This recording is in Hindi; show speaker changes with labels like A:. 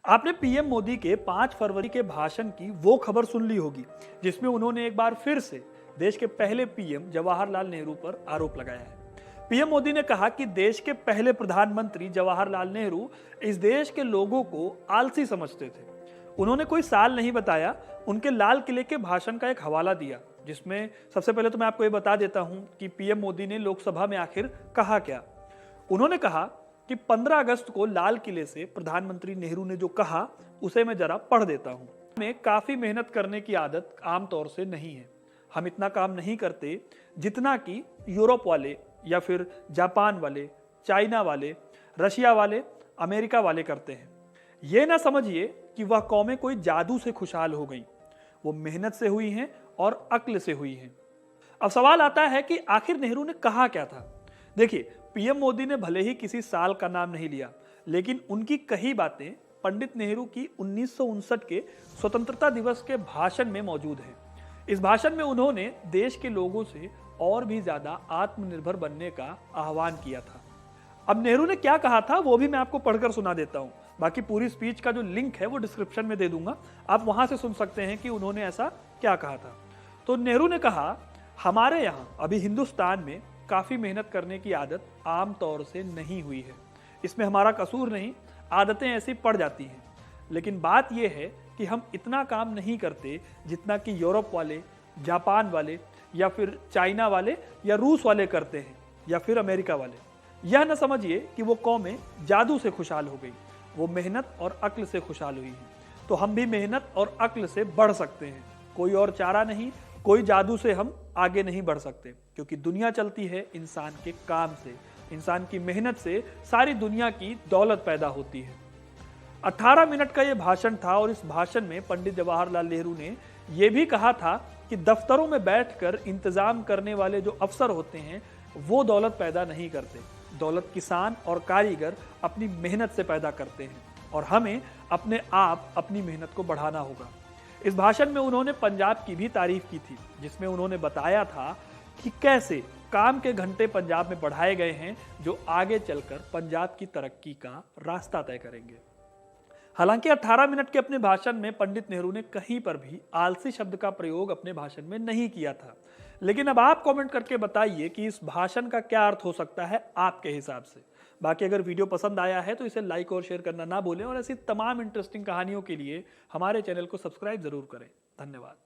A: आपने पीएम मोदी के 5 फरवरी के भाषण की वो खबर सुन ली होगी जिसमें उन्होंने एक बार फिर से देश के पहले पीएम जवाहरलाल नेहरू पर आरोप लगाया है। पीएम मोदी ने कहा कि देश के पहले प्रधानमंत्री जवाहरलाल नेहरू इस देश के लोगों को आलसी समझते थे। उन्होंने कोई साल नहीं बताया, उनके लाल किले के भाषण का एक हवाला दिया, जिसमें सबसे पहले तो मैं आपको ये बता देता हूं कि पीएम मोदी ने लोकसभा में आखिर कहा क्या। उन्होंने कहा कि 15 अगस्त को लाल किले से प्रधानमंत्री नेहरू ने जो कहा उसे मैं जरा पढ़ देता हूं। हमें काफी मेहनत करने की आदत आमतौर से नहीं है। हम इतना काम नहीं करते जितना कि यूरोप वाले या फिर जापान वाले, चाइना वाले, रशिया वाले, अमेरिका वाले करते हैं। यह ना समझिए कि वह कौमें कोई जादू से खुशहाल हो गई, वो मेहनत से हुई हैं और अक्ल से हुई हैं। अब सवाल आता है कि आखिर नेहरू ने कहा क्या था। देखिए, पीएम मोदी ने भले ही किसी साल का नाम नहीं लिया, लेकिन उनकी कही बातें पंडित नेहरू की 1959 के स्वतंत्रता दिवस के भाषण में मौजूद हैं। इस भाषण में उन्होंने देश के लोगों से और भी ज्यादा आत्मनिर्भर बनने का आह्वान किया था। अब नेहरू ने क्या कहा था वो भी मैं आपको पढ़कर सुना देता हूं। बाकी पूरी स्पीच का जो लिंक है वो डिस्क्रिप्शन में दे दूंगा, आप वहां से सुन सकते हैं कि उन्होंने ऐसा क्या कहा था। तो नेहरू ने कहा, हमारे यहाँ अभी हिंदुस्तान में काफी मेहनत करने की आदत आम तौर से नहीं हुई है। इसमें हमारा कसूर नहीं, आदतें ऐसी पड़ जाती हैं। लेकिन बात यह है कि हम इतना काम नहीं करते जितना कि यूरोप वाले, जापान वाले या फिर चाइना वाले या रूस वाले करते हैं या फिर अमेरिका वाले। यह न समझिए कि वो कौमें जादू से खुशहाल हो गई, वो मेहनत और अक्ल से खुशहाल हुई हैं। तो हम भी मेहनत और अक्ल से बढ़ सकते हैं। कोई और चारा नहीं, कोई जादू से हम आगे नहीं बढ़ सकते, क्योंकि दुनिया चलती है इंसान के काम से, इंसान की मेहनत से सारी दुनिया की दौलत पैदा होती है। 18 मिनट का यह भाषण था और इस भाषण में पंडित जवाहरलाल नेहरू ने यह भी कहा था कि दफ्तरों में बैठकर इंतजाम करने वाले जो अफसर होते हैं वो दौलत पैदा नहीं करते। दौलत किसान और कारीगर अपनी मेहनत से पैदा करते हैं और हमें अपने आप अपनी मेहनत को बढ़ाना होगा। इस भाषण में उन्होंने पंजाब की भी तारीफ की थी, जिसमें उन्होंने बताया था कि कैसे काम के घंटे पंजाब में बढ़ाए गए हैं जो आगे चलकर पंजाब की तरक्की का रास्ता तय करेंगे। हालांकि 18 मिनट के अपने भाषण में पंडित नेहरू ने कहीं पर भी आलसी शब्द का प्रयोग अपने भाषण में नहीं किया था। लेकिन अब आप कमेंट करके बताइए कि इस भाषण का क्या अर्थ हो सकता है आपके हिसाब से। बाकी अगर वीडियो पसंद आया है तो इसे लाइक और शेयर करना ना भूलें और ऐसी तमाम इंटरेस्टिंग कहानियों के लिए हमारे चैनल को सब्सक्राइब जरूर करें। धन्यवाद।